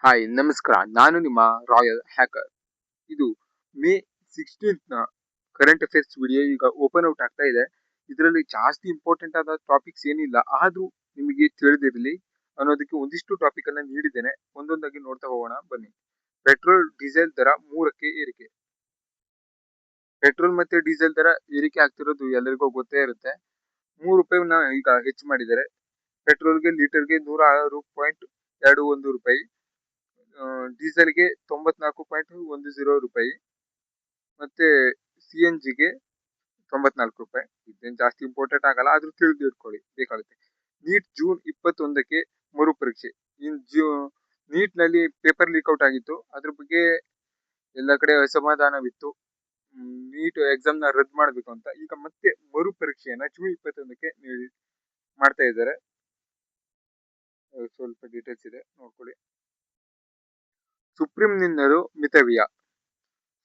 Hi ನಮಸ್ಕಾರ, ನಾನು ನಿಮ್ಮ ರಾಯಲ್ ಹ್ಯಾಕರ್. ಇದು ಮೇ 16ನ ಕರೆಂಟ್ ಅಫೇರ್ಸ್ ವಿಡಿಯೋ ಈಗ ಓಪನ್ ಔಟ್ ಆಗ್ತಾ ಇದೆ. ಇದರಲ್ಲಿ ಜಾಸ್ತಿ ಇಂಪಾರ್ಟೆಂಟ್ ಆದ ಟಾಪಿಕ್ಸ್ ಏನಿಲ್ಲ, ಆದ್ರೂ ನಿಮಗೆ ತಿಳಿದಿರಲಿ ಅನ್ನೋದಕ್ಕೆ ಒಂದಿಷ್ಟು ಟಾಪಿಕ್ ಅನ್ನ ನೀಡಿದ್ದೇನೆ. ಒಂದೊಂದಾಗಿ ನೋಡ್ತಾ ಹೋಗೋಣ ಬನ್ನಿ. ಪೆಟ್ರೋಲ್ ಡೀಸೆಲ್ ದರ 3ಕ್ಕೆ ಏರಿಕೆ. ಪೆಟ್ರೋಲ್ ಮತ್ತೆ ಡೀಸೆಲ್ ದರ ಏರಿಕೆ ಆಗ್ತಿರೋದು ಎಲ್ಲರಿಗೂ ಗೊತ್ತೇ ಇರುತ್ತೆ. 3 ರೂಪಾಯಿನ ಈಗ ಹೆಚ್ಚು ಮಾಡಿದ್ದಾರೆ. ಪೆಟ್ರೋಲ್ಗೆ ಲೀಟರ್ಗೆ 106.21 ರೂಪಾಯಿ, ಡೀಸೆಲ್ಗೆ 94.10 ರೂಪಾಯಿ, ಮತ್ತೆ CNGಗೆ 94 ರೂಪಾಯಿ. ಇದೇನು ಜಾಸ್ತಿ ಇಂಪಾರ್ಟೆಂಟ್ ಆಗಲ್ಲ, ಆದ್ರೂ ತಿಳಿದು ಇಟ್ಕೊಳ್ಳಿ ಬೇಕಾಗುತ್ತೆ. ನೀಟ್ ಜೂನ್ 21ಕ್ಕೆ ಮರುಪರೀಕ್ಷೆ. ನೀಟ್ ನಲ್ಲಿ ಪೇಪರ್ ಲೀಕ್ ಔಟ್ ಆಗಿತ್ತು, ಅದ್ರ ಬಗ್ಗೆ ಎಲ್ಲ ಕಡೆ ಅಸಮಾಧಾನವಿತ್ತು. ನೀಟ್ ಎಕ್ಸಾಮ್ ನ ರದ್ದು ಮಾಡಬೇಕು ಅಂತ ಈಗ ಮತ್ತೆ ಮರುಪರೀಕ್ಷೆಯನ್ನ ಜೂನ್ 21ಕ್ಕೆ ಮಾಡ್ತಾ ಇದ್ದಾರೆ. ಸ್ವಲ್ಪ ಡೀಟೇಲ್ಸ್ ಇದೆ, ನೋಡ್ಕೊಳ್ಳಿ. ಸುಪ್ರೀಂ ನಿಂದಲೂ ಮಿತವ್ಯಯ.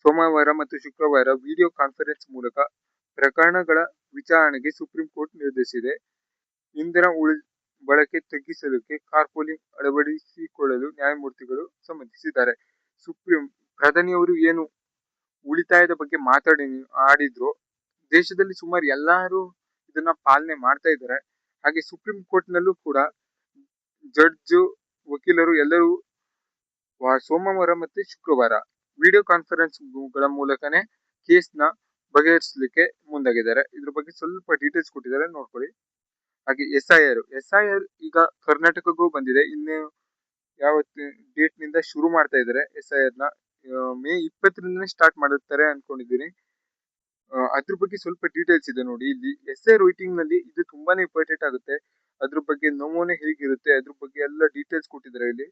ಸೋಮವಾರ ಮತ್ತು ಶುಕ್ರವಾರ ವಿಡಿಯೋ ಕಾನ್ಫರೆನ್ಸ್ ಮೂಲಕ ಪ್ರಕರಣಗಳ ವಿಚಾರಣೆಗೆ ಸುಪ್ರೀಂ ಕೋರ್ಟ್ ನಿರ್ಧರಿಸಿದೆ. ಇಂಧನ ಬಳಕೆ ತಗ್ಗಿಸಲಿಕ್ಕೆ ಕಾರ್ಪೂಲಿಂಗ್ ಅಳವಡಿಸಿಕೊಳ್ಳಲು ನ್ಯಾಯಮೂರ್ತಿಗಳು ಸಮ್ಮತಿಸಿದ್ದಾರೆ. ಸುಪ್ರೀಂ ಪ್ರಧಾನಿಯವರು ಏನು ಉಳಿತಾಯದ ಬಗ್ಗೆ ಆಡಿದ್ರು, ದೇಶದಲ್ಲಿ ಸುಮಾರು ಎಲ್ಲರೂ ಇದನ್ನ ಪಾಲನೆ ಮಾಡ್ತಾ ಇದ್ದಾರೆ. ಹಾಗೆ ಸುಪ್ರೀಂ ಕೋರ್ಟ್ ನಲ್ಲೂ ಕೂಡ ಜಡ್ಜ್, ವಕೀಲರು ಎಲ್ಲರೂ ಸೋಮವಾರ ಮತ್ತೆ ಶುಕ್ರವಾರ ವಿಡಿಯೋ ಕಾನ್ಫರೆನ್ಸ್ ಗಳ ಮೂಲಕನೇ ಕೇಸ್ ನ ಬಗೆಹರಿಸಲಿಕ್ಕೆ ಮುಂದಾಗಿದ್ದಾರೆ. ಇದ್ರ ಬಗ್ಗೆ ಸ್ವಲ್ಪ ಡೀಟೇಲ್ಸ್ ಕೊಟ್ಟಿದ್ದಾರೆ, ನೋಡ್ಕೊಳ್ಳಿ. ಹಾಗೆ SIR ಈಗ ಕರ್ನಾಟಕಕ್ಕೂ ಬಂದಿದೆ. ಇನ್ನು ಯಾವತ್ತು ಡೇಟ್ ನಿಂದ ಶುರು ಮಾಡ್ತಾ ಇದ್ದಾರೆ SIR ನ. ಮೇ 20ರಿಂದ ಸ್ಟಾರ್ಟ್ ಮಾಡುತ್ತಾರೆ ಅನ್ಕೊಂಡಿದ್ದೀನಿ. ಅದ್ರ ಬಗ್ಗೆ ಸ್ವಲ್ಪ ಡೀಟೇಲ್ಸ್ ಇದೆ ನೋಡಿ ಇಲ್ಲಿ. SIR ರೈಟಿಂಗ್ ನಲ್ಲಿ ಇದು ತುಂಬಾನೇ ಇಂಪಾರ್ಟೆಂಟ್ ಆಗುತ್ತೆ. ಅದ್ರ ಬಗ್ಗೆ ನಮೂನೆ ಹೇಗಿರುತ್ತೆ, ಅದ್ರ ಬಗ್ಗೆ ಎಲ್ಲ ಡೀಟೇಲ್ಸ್ ಕೊಟ್ಟಿದ್ದಾರೆ ಇಲ್ಲಿ.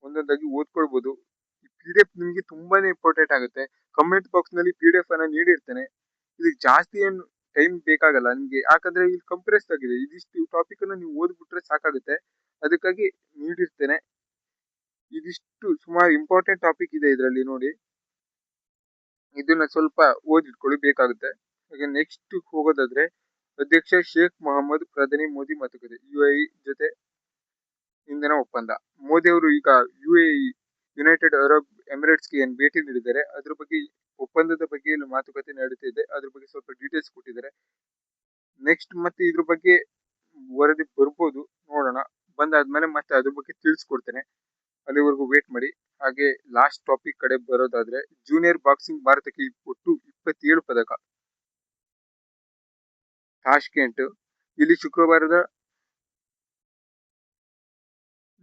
ಒಂದೊಂದಾಗಿ ಓದ್ಕೊಳ್ಬಹುದು. ಈ PDF ನಿಮ್ಗೆ ತುಂಬಾನೇ ಇಂಪಾರ್ಟೆಂಟ್ ಆಗುತ್ತೆ. ಕಮೆಂಟ್ ಬಾಕ್ಸ್ ನಲ್ಲಿ PDF ಅನ್ನ ನೀಡಿರ್ತೇನೆ. ಇದಕ್ಕೆ ಜಾಸ್ತಿ ಏನು ಟೈಮ್ ಬೇಕಾಗಲ್ಲ ನಿಮ್ಗೆ, ಯಾಕಂದ್ರೆ ಇಲ್ಲಿ ಕಂಪ್ರೆಸ್ ಆಗಿದೆ. ಇದಿಷ್ಟು ಟಾಪಿಕ್ ಅನ್ನ ನೀವು ಓದ್ಬಿಟ್ರೆ ಸಾಕಾಗುತ್ತೆ, ಅದಕ್ಕಾಗಿ ನೀಡಿರ್ತೇನೆ. ಇದಿಷ್ಟು ಸುಮಾರು ಇಂಪಾರ್ಟೆಂಟ್ ಟಾಪಿಕ್ ಇದೆ ಇದರಲ್ಲಿ ನೋಡಿ. ಇದನ್ನ ಸ್ವಲ್ಪ ಓದಿಟ್ಕೊಳ್ಳಿ ಬೇಕಾಗುತ್ತೆ. ಹಾಗೆ ನೆಕ್ಸ್ಟ್ ಹೋಗೋದಾದ್ರೆ, ಅಧ್ಯಕ್ಷ ಶೇಖ್ ಮೊಹಮ್ಮದ್ ಪ್ರಧಾನಿ ಮೋದಿ ಮಾತುಕತೆ. UAE ಜೊತೆ ಇಂಧನ ಒಪ್ಪಂದ. ಮೋದಿ ಅವರು ಈಗ UAE ಯುನೈಟೆಡ್ ಅರಬ್ ಎಮಿರೇಟ್ಸ್ಗೆ ಏನ್ ಭೇಟಿ ನೀಡಿದ್ದಾರೆ, ಅದ್ರ ಬಗ್ಗೆ ಒಪ್ಪಂದದ ಬಗ್ಗೆ ಇಲ್ಲಿ ಮಾತುಕತೆ ನಡೀತಿದೆ. ಅದ್ರ ಬಗ್ಗೆ ಸ್ವಲ್ಪ ಡೀಟೇಲ್ಸ್ ಕೊಟ್ಟಿದ್ದಾರೆ. ನೆಕ್ಸ್ಟ್ ಮತ್ತೆ ಇದ್ರ ಬಗ್ಗೆ ವರದಿ ಬರ್ಬೋದು, ನೋಡೋಣ. ಬಂದಾದ್ಮೇಲೆ ಮತ್ತೆ ಅದ್ರ ಬಗ್ಗೆ ತಿಳಿಸ್ಕೊಡ್ತೇನೆ. ಅಲ್ಲಿವರೆಗೂ ವೇಟ್ ಮಾಡಿ. ಹಾಗೆ ಲಾಸ್ಟ್ ಟಾಪಿಕ್ ಕಡೆ ಬರೋದಾದ್ರೆ, ಜೂನಿಯರ್ ಬಾಕ್ಸಿಂಗ್ ಭಾರತಕ್ಕೆ ಒಟ್ಟು 27 ಪದಕ. ತಾಷ್ಕೆಂಟ್ ಇಲ್ಲಿ ಶುಕ್ರವಾರದ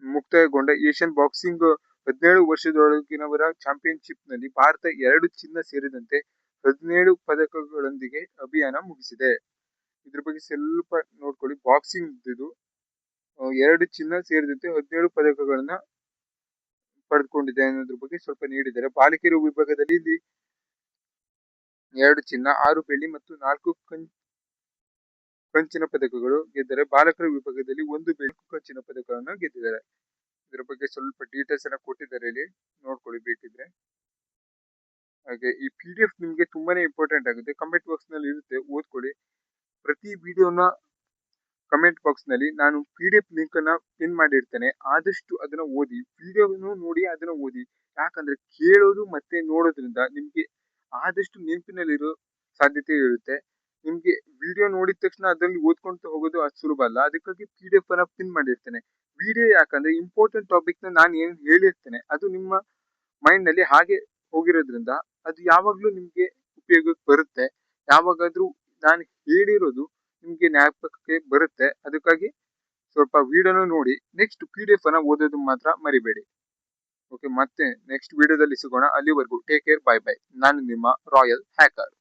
ಮುಕ್ತಾಯಗೊಂಡ ಏಷ್ಯನ್ ಬಾಕ್ಸಿಂಗ್ 17 ವರ್ಷದೊಳಗಿನವರ ಚಾಂಪಿಯನ್ಶಿಪ್ ನಲ್ಲಿ ಭಾರತ 2 ಚಿನ್ನ ಸೇರಿದಂತೆ 17 ಪದಕಗಳೊಂದಿಗೆ ಅಭಿಯಾನ ಮುಗಿಸಿದೆ. ಇದ್ರ ಬಗ್ಗೆ ಸ್ವಲ್ಪ ನೋಡ್ಕೊಳ್ಳಿ. ಬಾಕ್ಸಿಂಗ್ ಇದು 2 ಚಿನ್ನ ಸೇರಿದಂತೆ 17 ಪದಕಗಳನ್ನ ಪಡೆದುಕೊಂಡಿದೆ ಅನ್ನೋದ್ರ ಬಗ್ಗೆ ಸ್ವಲ್ಪ ನೀಡಿದ್ದಾರೆ. ಬಾಲಕಿಯರ ವಿಭಾಗದಲ್ಲಿ ಇಲ್ಲಿ 2 ಚಿನ್ನ, 6 ಬೆಳ್ಳಿ ಮತ್ತು 4 ಕಂಚಿನ ಪದಕಗಳು ಗೆದ್ದರೆ, ಬಾಲಕರ ವಿಭಾಗದಲ್ಲಿ 1 ಬೆಳ್ಳಿ, ಕಂಚಿನ ಪದಕಗಳನ್ನು ಗೆದ್ದಿದ್ದಾರೆ. ಇದರ ಬಗ್ಗೆ ಸ್ವಲ್ಪ ಡೀಟೇಲ್ಸ್ ಅನ್ನ ಕೊಟ್ಟಿದ್ದಾರೆ ಇಲ್ಲಿ, ನೋಡ್ಕೊಳ್ಳಿ ಬೇಕಿದ್ರೆ. ಹಾಗೆ ಈ PDF ನಿಮ್ಗೆ ತುಂಬಾನೇ ಇಂಪಾರ್ಟೆಂಟ್ ಆಗುತ್ತೆ. ಕಮೆಂಟ್ ಬಾಕ್ಸ್ ನಲ್ಲಿ ಇರುತ್ತೆ, ಓದ್ಕೊಳ್ಳಿ. ಪ್ರತಿ ವಿಡಿಯೋನ ಕಮೆಂಟ್ ಬಾಕ್ಸ್ ನಲ್ಲಿ ನಾನು PDF ಲಿಂಕ್ ಅನ್ನ ಪಿನ್ ಮಾಡಿರ್ತೇನೆ. ಆದಷ್ಟು ಅದನ್ನ ಓದಿ, ವಿಡಿಯೋನು ನೋಡಿ ಅದನ್ನ ಓದಿ. ಯಾಕಂದ್ರೆ ಕೇಳೋದು ಮತ್ತೆ ನೋಡೋದ್ರಿಂದ ನಿಮ್ಗೆ ಆದಷ್ಟು ನೆನಪಿನಲ್ಲಿರೋ ಸಾಧ್ಯತೆ ಇರುತ್ತೆ. ನಿಮ್ಗೆ ವಿಡಿಯೋ ನೋಡಿದ ತಕ್ಷಣ ಅದರಲ್ಲಿ ಓದ್ಕೊಂತ ಹೋಗೋದು ಅಷ್ಟು ಸುಲಭ ಅಲ್ಲ. ಅದಕ್ಕಾಗಿ PDF ಅನ್ನ ಪಿನ್ ಮಾಡಿರ್ತೇನೆ. ವಿಡಿಯೋ ಯಾಕಂದ್ರೆ ಇಂಪಾರ್ಟೆಂಟ್ ಟಾಪಿಕ್ ನ ನಾನು ಏನ್ ಹೇಳಿರ್ತೇನೆ ಅದು ನಿಮ್ಮ ಮೈಂಡ್ ನಲ್ಲಿ ಹಾಗೆ ಹೋಗಿರೋದ್ರಿಂದ ಅದು ಯಾವಾಗ್ಲೂ ನಿಮ್ಗೆ ಉಪಯೋಗಕ್ಕೆ ಬರುತ್ತೆ. ಯಾವಾಗಾದ್ರೂ ನಾನು ಹೇಳಿರೋದು ನಿಮ್ಗೆ ಜ್ಞಾಪಕಕ್ಕೆ ಬರುತ್ತೆ. ಅದಕ್ಕಾಗಿ ಸ್ವಲ್ಪ ವಿಡಿಯೋನ ನೋಡಿ ನೆಕ್ಸ್ಟ್ PDF ಅನ್ನ ಓದೋದು ಮಾತ್ರ ಮರಿಬೇಡಿ. ಓಕೆ, ಮತ್ತೆ ನೆಕ್ಸ್ಟ್ ವಿಡಿಯೋದಲ್ಲಿ ಸಿಗೋಣ. ಅಲ್ಲಿವರೆಗೂ ಟೇಕ್ ಕೇರ್, ಬೈ ಬೈ. ನಾನು ನಿಮ್ಮ ರಾಯಲ್ ಹ್ಯಾಕರ್.